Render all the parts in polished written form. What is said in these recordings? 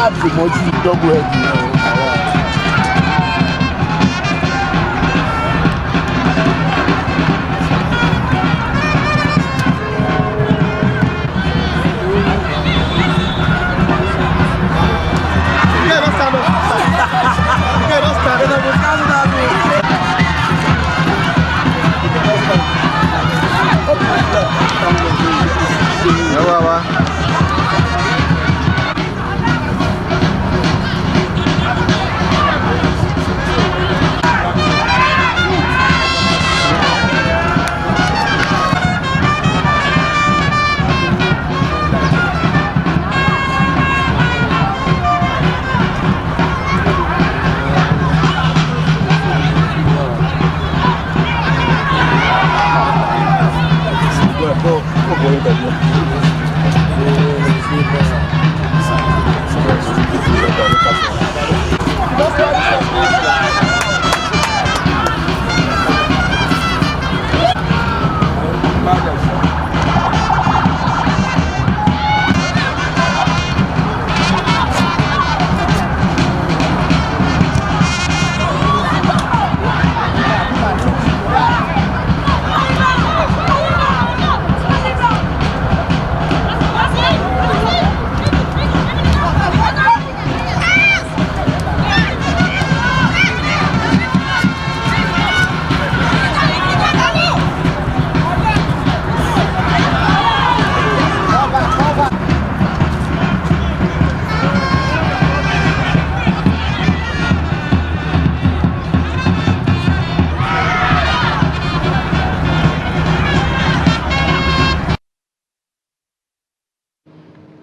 have the mochi double head.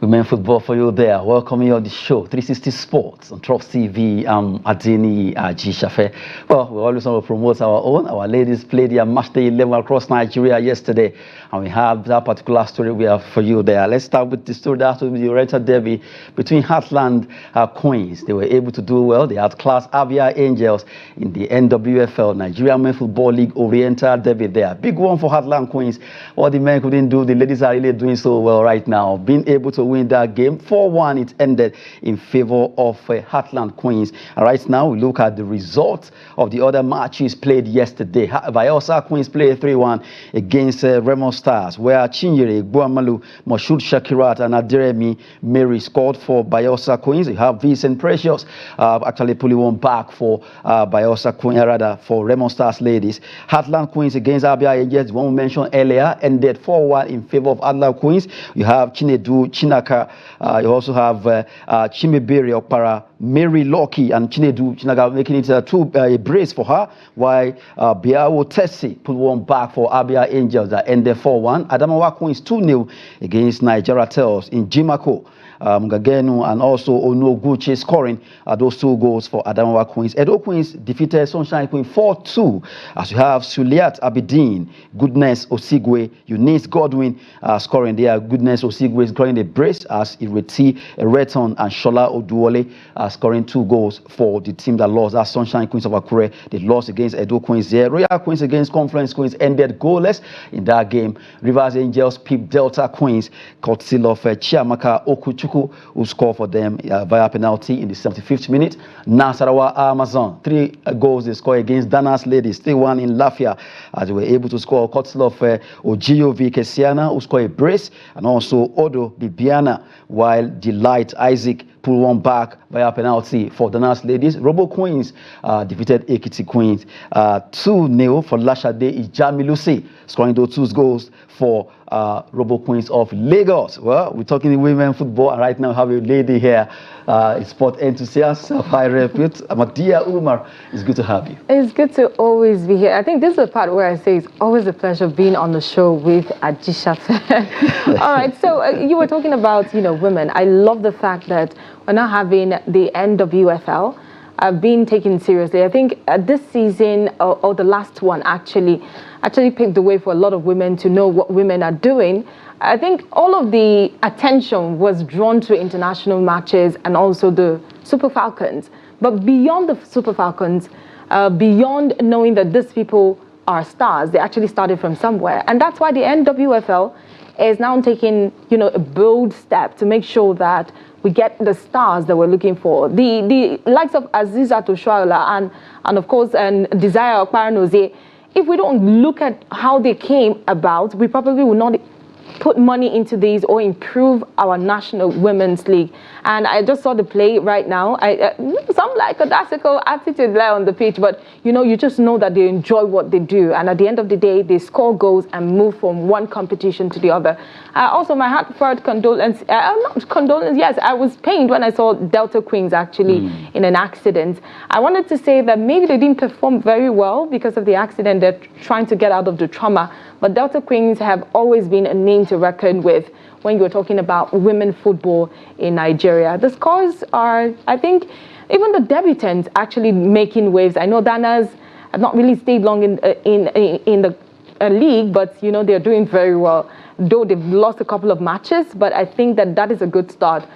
Women football for you there. Welcome you on the show, 360 Sports on Trust TV. Adini Ajishafe. Well, we always want to promote our own. Our ladies played their match day 11 across Nigeria yesterday, and we have that particular story we have for you there. Let's start with the story that has to do with the Oriental Derby between Heartland Queens. They were able to do well. They outclassed Abia Angels in the NWFL, Nigeria Women Football League Oriental Derby there. Big one for Heartland Queens. What the men couldn't do, the ladies are really doing so well right now. Being able to win that game 4-1, it ended in favor of Heartland Queens. And right now we look at the results of the other matches played yesterday. Bayelsa Queens played 3-1 against Remo Stars, where Chinyere, Guamalu, Moshood Shakirat and Aderemi Mary scored for Bayelsa Queens. You have Vincent Precious actually pulling one back for Bayelsa Queens, rather for Remo Stars ladies. Heartland Queens against Abia Angels, one we mentioned earlier, ended 4-1 in favor of Heartland Queens. You have Chinedu Chinaka. You also have Chimebere Okpara, Mary Loki, and Chinedu Chinaga making it a brace for her, while Biawo Tessie put one back for Abia Angels that ended 4-1. Adamawa Queens 2-0 against Nigeria Tels in Jimako. Mugagenu and also Onoguchi scoring those 2 goals for Adamawa Queens. Edo Queens defeated Sunshine Queen 4-2, as you have Suliat Abidin, Goodness Osigwe, Eunice Godwin scoring there. Goodness Osigwe scoring the brace as Ireti Ereton and Shola Oduole scoring 2 goals for the team that lost. That's Sunshine Queens of Akure. They lost against Edo Queens there. Royal Queens against Confluence Queens ended goalless in that game. Rivers Angels peeped Delta Queens, courtesy of Chiamaka Okuchuku, who scored for them via penalty in the 75th minute. Nasarawa Amazon, 3 goals they scored against Danas Ladies, 3-1 in Lafia, as they were able to score. Courtesy of Ogio V. Kesiana, who scored a brace, and also Odo Bibiana, while Delight Isaac pulled one back via penalty for Danas Ladies. Robo Queens defeated Ekiti Queens 2-0 for Lashade Ijamilusi, scoring those 2 goals for Robo Queens of Lagos. Well, we're talking women football, and right now we have a lady here, a sport enthusiast of high repute, Amadia Umar. It's good to have you. It's good to always be here. I think this is the part where I say it's always a pleasure being on the show with Ajishafe. All right, so you were talking about, women. I love the fact that we're now having the NWFL being taken seriously. I think this season, or the last one actually paved the way for a lot of women to know what women are doing. I think all of the attention was drawn to international matches and also the Super Falcons. But beyond the Super Falcons, beyond knowing that these people are stars, they actually started from somewhere. And that's why the NWFL is now taking, a bold step to make sure that we get the stars that we're looking for. The likes of Aziza Toshuala and of course, Desire Okparanozie, if we don't look at how they came about, we probably will not put money into these or improve our national women's league. And I just saw the play right now. Some like a dassical attitude there on the pitch, but you just know that they enjoy what they do. And at the end of the day, they score goals and move from one competition to the other. Also, my heartfelt condolence, yes, I was pained when I saw Delta Queens actually in an accident. I wanted to say that maybe they didn't perform very well because of the accident. They're trying to get out of the trauma. But Delta Queens have always been a name to reckon with when you're talking about women football in Nigeria. The scores are, I think, even the debutants actually making waves. I know Danas have not really stayed long in the league, but they're doing very well. Though they've lost a couple of matches, but I think that is a good start,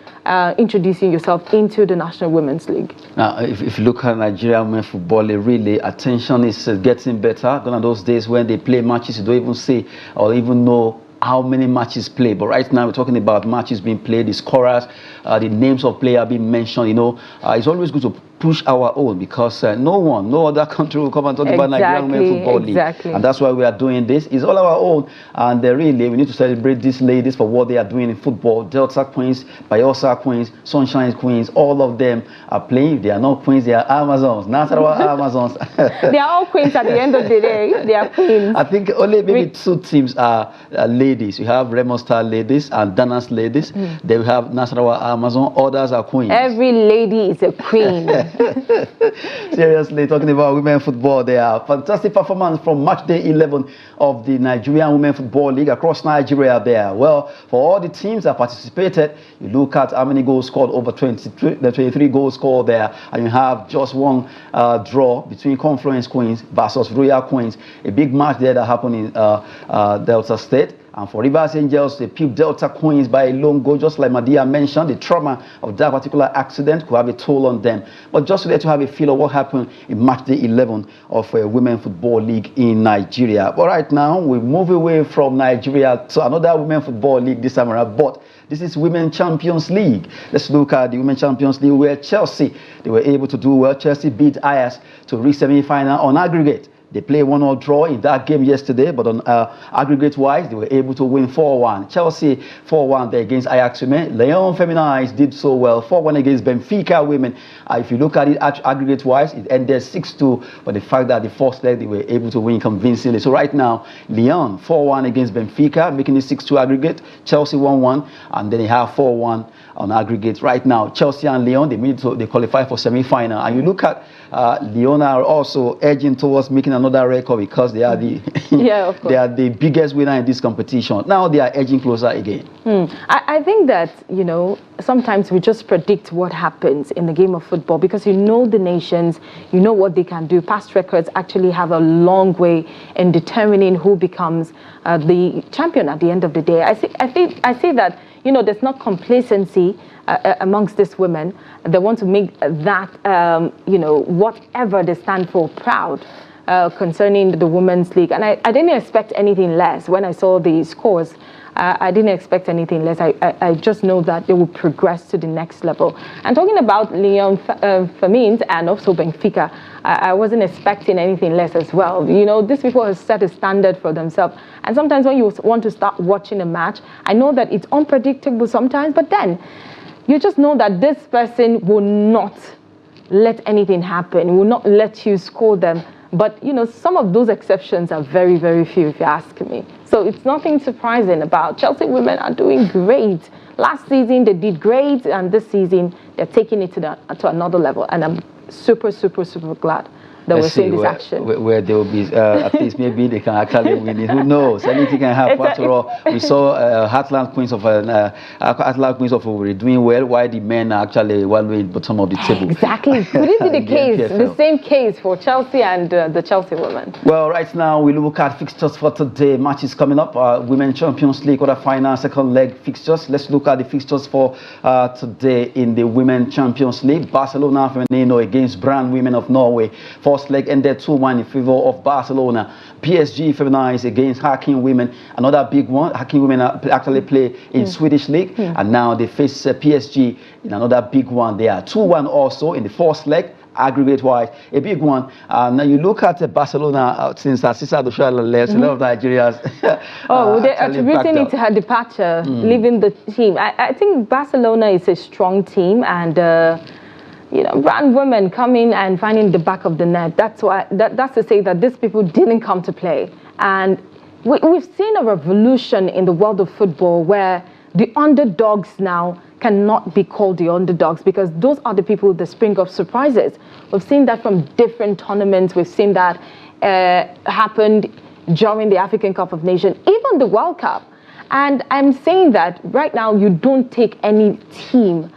introducing yourself into the National Women's League. Now, if you look at Nigerian women football, really attention is getting better. Gone are those days when they play matches, you don't even see or even know how many matches played. But right now we're talking about matches being played, the scorers, the names of players being mentioned. It's always good to push our own, because no other country will come and talk about Nigerian Women Football League. And that's why we are doing this. It's all our own, and really we need to celebrate these ladies for what they are doing in football. Delta Queens, Bayelsa Queens, Sunshine Queens, all of them are playing. They are not queens, they are Amazons. Nasarawa Amazons. They are all queens at the end of the day. They are queens. I think only maybe two teams are ladies. You have Remo Star ladies and Danas ladies. They have Nasarawa Amazon. Others are queens. Every lady is a queen. Seriously, talking about women football, there are fantastic performance from match day 11 of the Nigerian Women Football League across Nigeria there. Well, for all the teams that participated, you look at how many goals scored, over 23 goals scored there, and you have just one draw between Confluence Queens versus Royal Queens, a big match there that happened in Delta State. And for Rivers Angels, they pipped Delta Queens by a lone goal, just like Madia mentioned. The trauma of that particular accident could have a toll on them. But just to let you have a feel of what happened in match day 11 of a Women Football League in Nigeria. But right now, we move away from Nigeria to another Women Football League this time around. But this is Women Champions League. Let's look at the Women Champions League, where Chelsea, they were able to do well. Chelsea beat Ajax to reach semi-final on aggregate. They played 1-1 draw in that game yesterday, but on aggregate-wise, they were able to win 4-1. Chelsea 4-1 there against Ajax women. Lyon Feminines did so well, 4-1 against Benfica women. If you look at it aggregate-wise, it ended 6-2, but the fact that the first leg, they were able to win convincingly. So right now, Lyon 4-1 against Benfica, making it 6-2 aggregate. Chelsea 1-1, and then they have 4-1 on aggregate. Right now, Chelsea and Lyon, they qualify for semi-final. And you look at Lyon are also edging towards making another record, because they are the they are the biggest winner in this competition. Now they are edging closer again. I think that sometimes we just predict what happens in the game of football, because the nations, what they can do. Past records actually have a long way in determining who becomes the champion at the end of the day. I see that there's not complacency amongst these women. They want to make that whatever they stand for proud. Concerning the Women's League, and I didn't expect anything less. When I saw the scores, I didn't expect anything less. I just know that they will progress to the next level. And talking about Lyon Femines and also Benfica, I wasn't expecting anything less as well. These people have set a standard for themselves. And sometimes when you want to start watching a match, I know that it's unpredictable sometimes, but then you just know that this person will not let anything happen, will not let you score them. But, some of those exceptions are very, very few, if you ask me. So it's nothing surprising about Chelsea women are doing great. Last season, they did great. And this season, they're taking it to another level. And I'm super, super, super glad that we're seeing this action. Where they will be, at least maybe they can actually win it. Who knows? Anything can happen. After all, we saw Heartland Queens of Omeruo doing well, while the men are actually wallowing bottom of the table. Exactly. Could it be the case, the same case for Chelsea and the Chelsea women? Well, right now we look at fixtures for today. Matches coming up. Women Champions League quarter-final, second leg fixtures. Let's look at the fixtures for today in the Women Champions League. Barcelona Femenino against Brann Women of Norway. 4 first leg ended 2-1 in favor of Barcelona. PSG feminized against Hacking Women, another big one. Hacking Women actually play in Swedish League, and now they face PSG in another big one. They are 2-1 also in the first leg, aggregate-wise, a big one. Now you look at Barcelona since Asisa Doshala left, a lot of Nigerians. They're attributing it to her departure, leaving the team. I think Barcelona is a strong team, and you know, brand women coming and finding the back of the net. That's why. That's to say that these people didn't come to play, and we've seen a revolution in the world of football where the underdogs now cannot be called the underdogs, because those are the people that spring up surprises. We've seen that from different tournaments. We've seen that happened during the African Cup of Nations, even the World Cup. And I'm saying that right now you don't take any team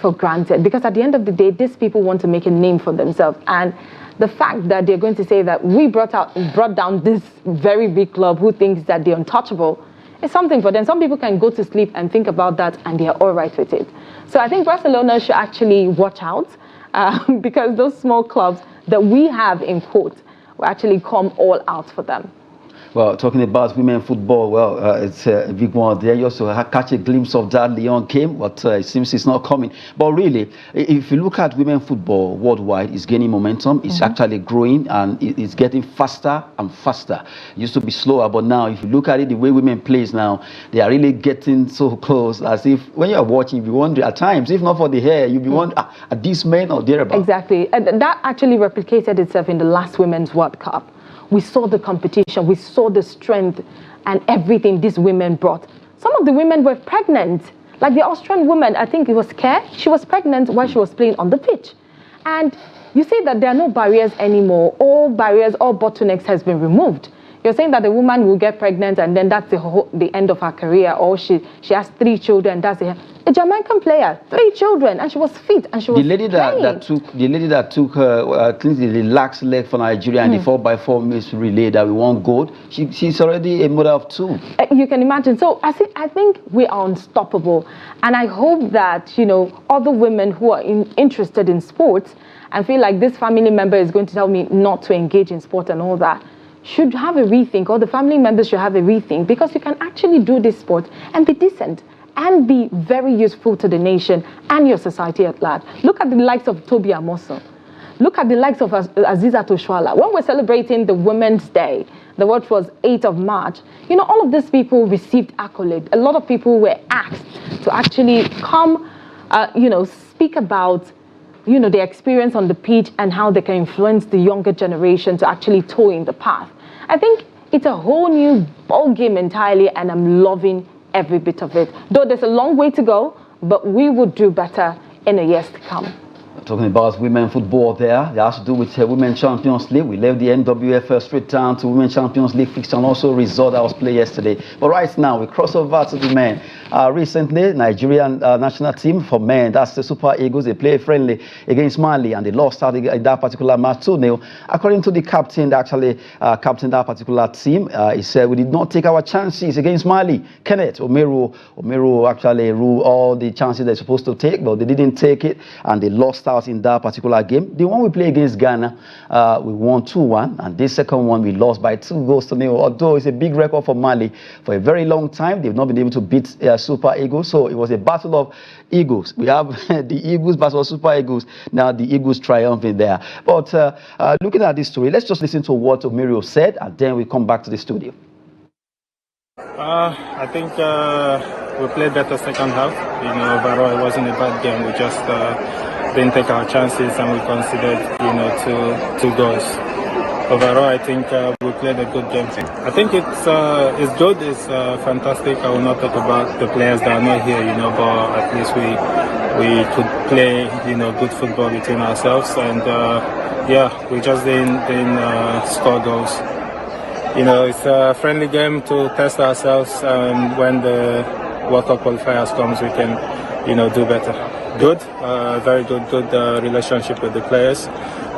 for granted, because at the end of the day, these people want to make a name for themselves. And the fact that they're going to say that we brought down this very big club who thinks that they're untouchable, it's something for them. Some people can go to sleep and think about that, and they're all right with it. So I think Barcelona should actually watch out, because those small clubs that we have in quote will actually come all out for them. Well, talking about women football, well, it's a big one there. You also catch a glimpse of that Lyon game, but it seems it's not coming. But really, if you look at women football worldwide, it's gaining momentum. It's actually growing, and it's getting faster and faster. It used to be slower, but now, if you look at it, the way women plays now, they are really getting so close, as if when you are watching, you wonder at times, if not for the hair, you'll be wondering, are these men or thereabouts? Exactly. And that actually replicated itself in the last Women's World Cup. We saw the competition, we saw the strength and everything these women brought. Some of the women were pregnant. Like the Austrian woman, I think it was Kerr, she was pregnant while she was playing on the pitch. And you see that there are no barriers anymore. All barriers, all bottlenecks has been removed. You're saying that the woman will get pregnant and then that's the end of her career, or she has 3 children, that's it. A Jamaican player, 3 children, and she was fit, and she was the lady that took her, the last leg for Nigeria and the 4x4 miss relay that we won gold. She's already a mother of 2. You can imagine. So I think we are unstoppable, and I hope that, you know, other women who are interested in sports and feel like this family member is going to tell me not to engage in sport and all that, should have a rethink, or the family members should have a rethink, because you can actually do this sport and be decent and be very useful to the nation and your society at large. Look at the likes of Toby Amoso. Look at the likes of Aziza Toshwala. When we're celebrating the Women's Day, the which was 8th of March, you know, all of these people received accolades. A lot of people were asked to actually come, you know, speak about, you know, their experience on the pitch and how they can influence the younger generation to actually toe in the path. I think it's a whole new ball game entirely, and I'm loving every bit of it. Though there's a long way to go, but we would do better in the years to come. Talking about women football there, it has to do with Women Champions League. We left the NWFL straight down to Women Champions League fixture, and also result that was played yesterday. But right now, we cross over to the men. Recently, Nigerian national team for men, that's the Super Eagles, they played friendly against Mali, and they lost out in that particular match 2-0. According to the captain that actually captained that particular team, he said, we did not take our chances against Mali. Kenneth Omeruo actually ruled all the chances they're supposed to take, but they didn't take it, and they lost out in that particular game. The one we played against Ghana, we won 2-1, and this second one we lost by 2-0. Although it's a big record for Mali, for a very long time they've not been able to beat Super Eagles. So it was a battle of Eagles. We have the Eagles versus Super Eagles. Now the Eagles triumphing there. But looking at this story, let's just listen to what Omeruo said, and then we come back to the studio. I think we played better second half. You know, overall it wasn't a bad game. We just didn't take our chances, and we considered, you know, two goals. Overall, I think we played a good game. I think it's good, it's fantastic. I will not talk about the players that are not here, you know, but at least we could play, you know, good football between ourselves, and yeah, we just didn't score goals. You know, it's a friendly game to test ourselves, and when the World Cup qualifiers comes, we can, you know, do better. Good, very good relationship with the players.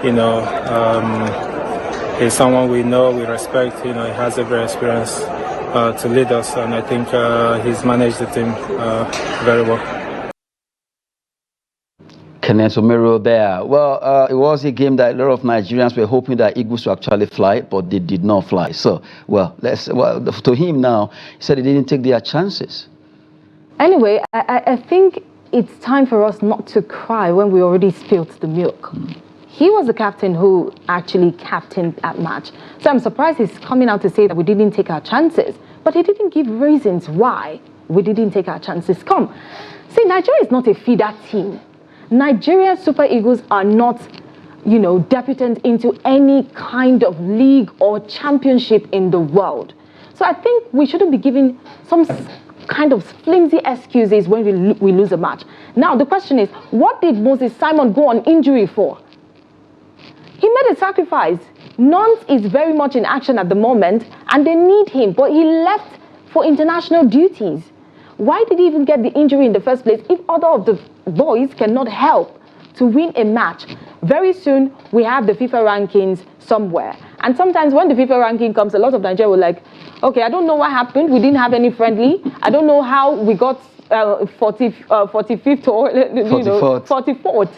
You know, he's someone we know, we respect. You know, he has every experience to lead us, and I think he's managed the team very well. Kenneth Omeruo there. Well, it was a game that a lot of Nigerians were hoping that Eagles would actually fly, but they did not fly. So, to him now, he said he didn't take their chances. Anyway, I think it's time for us not to cry when we already spilled the milk. He was the captain who actually captained that match. So I'm surprised he's coming out to say that we didn't take our chances. But he didn't give reasons why we didn't take our chances. See, Nigeria is not a feeder team. Nigerian Super Eagles are not, debutant into any kind of league or championship in the world. So I think we shouldn't be giving some kind of flimsy excuses when we lose a match. Now, the question is, what did Moses Simon go on injury for? He made a sacrifice. Nance is very much in action at the moment, and they need him, but he left for international duties. Why did he even get the injury in the first place if other of the boys cannot help to win a match? Very soon, we have the FIFA rankings somewhere. And sometimes when the FIFA ranking comes, a lot of Nigeria were like, okay, I don't know what happened. We didn't have any friendly. I don't know how we got 45th or 44th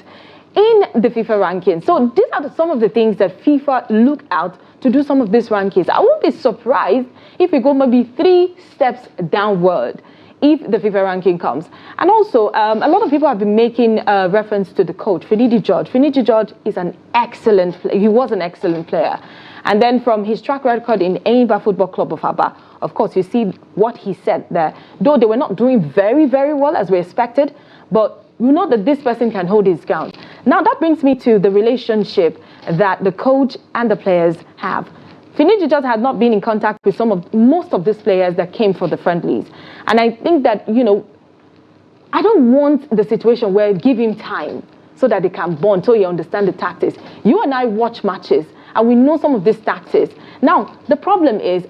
in the FIFA rankings. So these are some of the things that FIFA look out to do some of these rankings. I won't be surprised if we go maybe 3 steps downward if the FIFA ranking comes. And also, a lot of people have been making reference to the coach, Finidi George. Finidi George is an excellent player. He was an excellent player. And then from his track record in Enyimba Football Club of Aba, of course, you see what he said there. Though they were not doing very, very well as we expected, but you know that this person can hold his ground. Now, that brings me to the relationship that the coach and the players have. Finidi just had not been in contact with most of these players that came for the friendlies. And I think that, I don't want the situation where give him time so that they can bond, so you understand the tactics. You and I watch matches, and we know some of these tactics. Now, the problem is,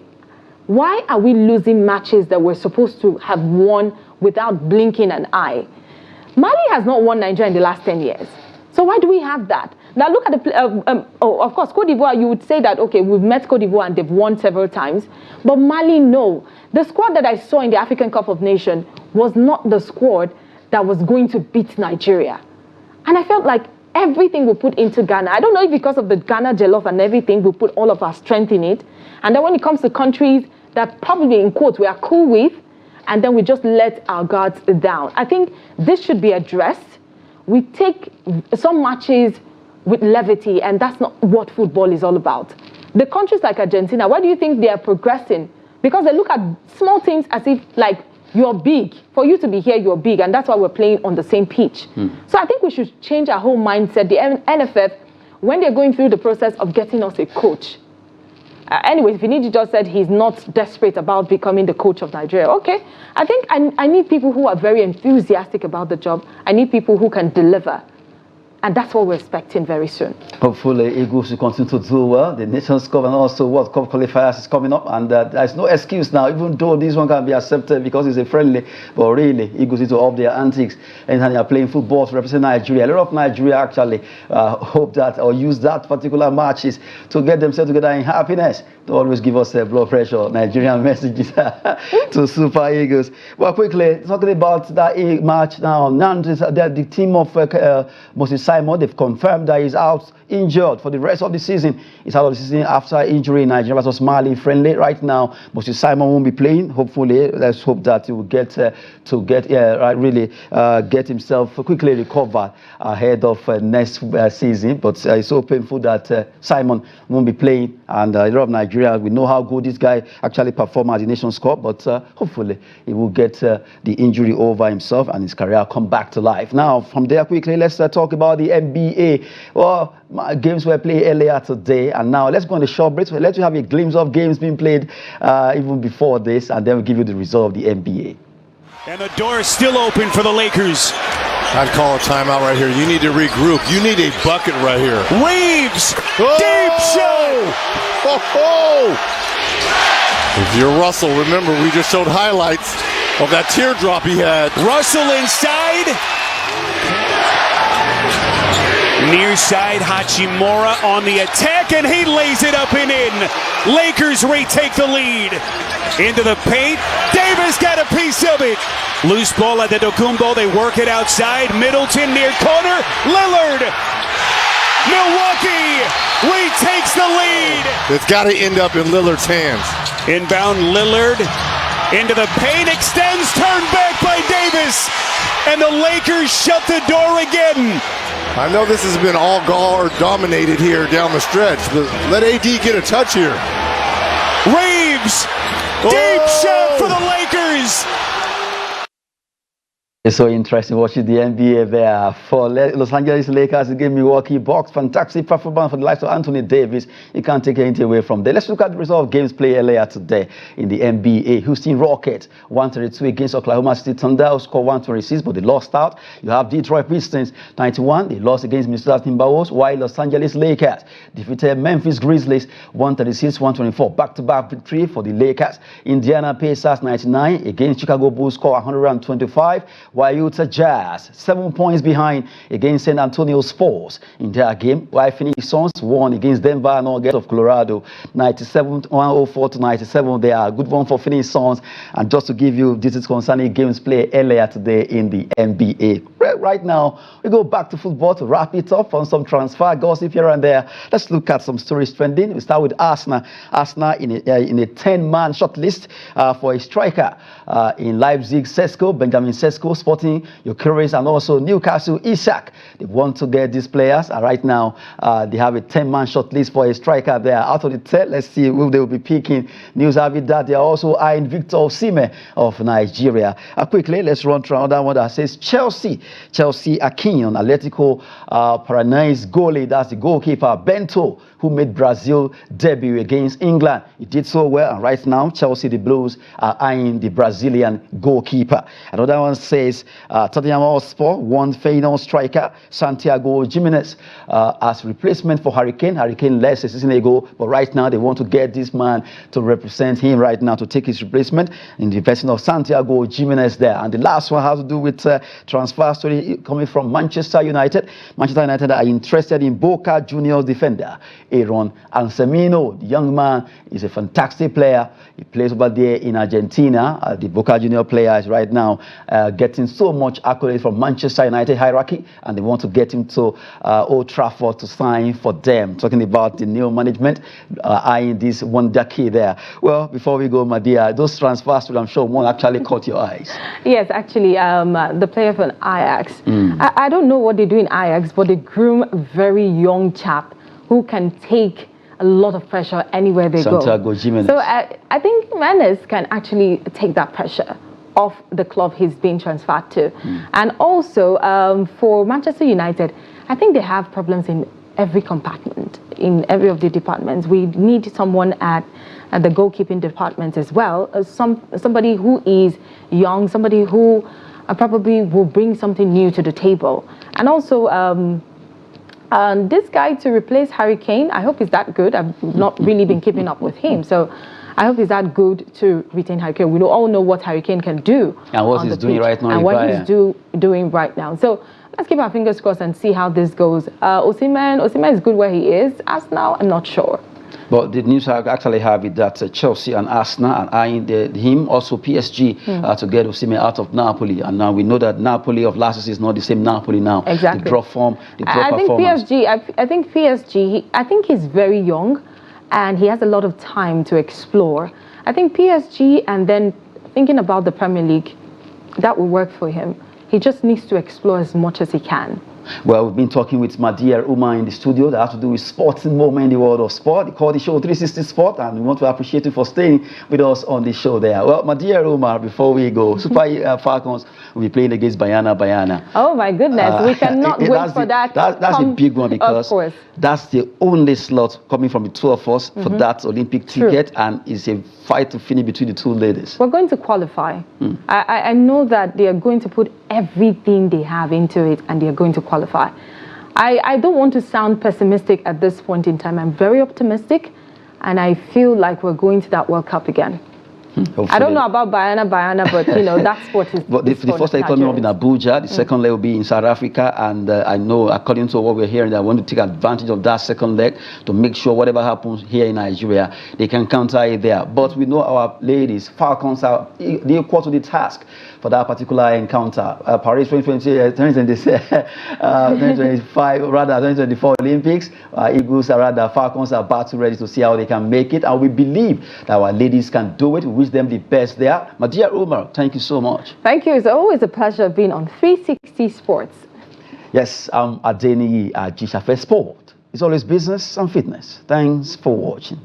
why are we losing matches that we're supposed to have won without blinking an eye? Mali has not won Nigeria in the last 10 years. So why do we have that? Now look at the, of course, Cote d'Ivoire, you would say that, okay, we've met Cote d'Ivoire and they've won several times. But Mali, no. The squad that I saw in the African Cup of Nations was not the squad that was going to beat Nigeria. And I felt like everything we put into Ghana, I don't know if because of the Ghana jollof and everything, we put all of our strength in it. And then when it comes to countries that probably, in quotes, we are cool with, and then we just let our guards down. I think this should be addressed. We take some matches with levity, and that's not what football is all about. The countries like Argentina, why do you think they are progressing? Because they look at small things as if, like, you're big. For you to be here, you're big, and that's why we're playing on the same pitch. So I think we should change our whole mindset. The NFF, when they're going through the process of getting us a coach, anyway, Finidi just said he's not desperate about becoming the coach of Nigeria. Okay, I think I need people who are very enthusiastic about the job. I need people who can deliver. And that's what we're expecting very soon. Hopefully, Eagles will continue to do well. The Nations Cup and also World Cup qualifiers is coming up. And there's no excuse now, even though this one can be accepted because it's a friendly. But really, Eagles need to up their antics. Anytime they are playing football to represent Nigeria. A lot of Nigeria actually hope that or use that particular matches to get themselves together in happiness. To always give us blood pressure, Nigerian messages to Super Eagles. Well, quickly, talking about that match now. Now, the team of Moses Simon, they've confirmed that he's out injured for the rest of the season. He's out of the season after injury in Nigeria versus Mali friendly. Right now, Moses Simon won't be playing. Hopefully, let's hope that he will get get himself quickly recovered ahead of next season. But it's so painful that Simon won't be playing, and a lot of Nigeria, we know how good this guy actually performed at the Nations Cup, but hopefully he will get the injury over himself and his career come back to life. Now, from there, quickly, let's talk about the NBA. Well, games were played earlier today, and now let's go on the short break. So let you have a glimpse of games being played even before this, and then we'll give you the result of the NBA. And the door is still open for the Lakers. I'd call a timeout right here. You need to regroup. You need a bucket right here. Reeves, deep shot. If you're Russell, remember we just showed highlights of that teardrop he had. Russell inside. Near side, Hachimura on the attack, and he lays it up and in. Lakers retake the lead. Into the paint. Davis got a piece of it. Loose ball at the Documbo. They work it outside. Middleton near corner. Lillard. Milwaukee retakes the lead. It's got to end up in Lillard's hands. Inbound Lillard into the paint. Extends. Turned back by Davis. And the Lakers shut the door again. I know this has been all guard dominated here down the stretch, but let AD get a touch here. Reeves, deep shot for the Lakers. It's so interesting watching the NBA there. For Los Angeles Lakers against Milwaukee Bucks, fantastic performance for the likes of Anthony Davis. You can't take anything away from there. Let's look at the result of games played earlier today in the NBA. Houston Rockets 132 against Oklahoma City Thunder, who scored 126, but they lost out. You have Detroit Pistons 91. They lost against Minnesota Timberwolves, while Los Angeles Lakers defeated Memphis Grizzlies 136-124. Back-to-back victory for the Lakers. Indiana Pacers 99 against Chicago Bulls, scored 125. While Utah Jazz 7 points behind against San Antonio Spurs in their game, while Phoenix Suns won against Denver Nuggets of Colorado 104-97. They are a good one for Phoenix Suns. And just to give you details concerning games played earlier today in the NBA. Right now, we go back to football to wrap it up on some transfer gossip here and there. Let's look at some stories trending. We start with Arsenal. Arsenal in a 10-man shortlist for a striker in Leipzig, Sesko, Benjamin Sesko, Sporting, Gyökeres, and also Newcastle, Isak. They want to get these players, and right now they have a 10-man shortlist for a striker there. Out of the 10, let's see who they will be picking. News have it that they are also eyeing Victor Osimhen of Nigeria. Quickly, let's run through another one that says Chelsea Akinyon, Atletico Paranaense goalie, that's the goalkeeper, Bento, who made Brazil debut against England. He did so well, and right now, Chelsea, the Blues, are eyeing the Brazilian goalkeeper. Another one says Tottenham Hotspur won Feyenoord striker Santiago Gimenez as replacement for Harry Kane. Harry Kane left a season ago, but right now they want to get this man to represent him right now, to take his replacement in the person of Santiago Gimenez there. And the last one has to do with transfer story coming from Manchester United. Manchester United are interested in Boca Juniors defender Aaron Anselmino. The young man is a fantastic player. He plays over there in Argentina. The Boca Junior player is right now getting so much accolades from Manchester United hierarchy, and they want to get him to Old Trafford to sign for them. Talking about the new management eyeing this wonder kid there. Well, before we go, my dear, those transfers, I'm sure one actually caught your eyes. Yes, actually, the player from Ajax. I don't know what they do in Ajax, but they groom a very young chap who can take a lot of pressure anywhere they Santiago go. Gimenez. So I think Mendes can actually take that pressure off the club he's been transferred to. And also for Manchester United, I think they have problems in every compartment, in every of the departments. We need someone at the goalkeeping department as well, somebody who is young, somebody who probably will bring something new to the table. And also this guy to replace Harry Kane, I hope he's that good. I've not really been keeping up with him, so I hope he's that good to retain Harry Kane. We all know what Harry Kane can do, and what he's doing right now, and what he's doing right now. So let's keep our fingers crossed and see how this goes. Osimhen is good where he is. Arsenal, I'm not sure. But the news actually have it that Chelsea and Arsenal are eyeing him, also PSG, to get Osimhen out of Napoli. And now we know that Napoli of last season is not the same Napoli now. Exactly. The drop form, the drop performance. I think PSG, I think he's very young and he has a lot of time to explore. I think PSG, and then thinking about the Premier League, that will work for him. He just needs to explore as much as he can. Well, we've been talking with Madia Umar in the studio that has to do with sporting moment in the world of sport. They call the show 360 Sport, and we want to appreciate you for staying with us on the show there. Well, Madia Umar, before we go, Super Falcons will be playing against Bayana. Oh my goodness, we cannot wait for that. That's a big one, because that's the only slot coming from the two of us for that Olympic ticket, and it's a fight to finish between the two ladies. We're going to qualify. I know that they are going to put everything they have into it, and they are going to qualify. I don't want to sound pessimistic at this point in time. I'm very optimistic, and I feel like we're going to that World Cup again. I don't know about Bayana, but you know that sport is. But the first leg coming up in Abuja, the second leg will be in South Africa, and I know, according to what we're hearing, they want to take advantage of that second leg to make sure whatever happens here in Nigeria, they can counter it there. But we know our ladies, Falcons, are equal to the task for that particular encounter. Paris 2025, rather 2024 Olympics, Eagles are rather, Falcons are battle ready to see how they can make it, and we believe that our ladies can do it. We wish them the best there. My dear Omeruo, thank you so much. Thank you. It's always a pleasure being on 360 Sports. Yes, I'm Adeniyi Ajishafe Sport. It's always business and fitness. Thanks for watching.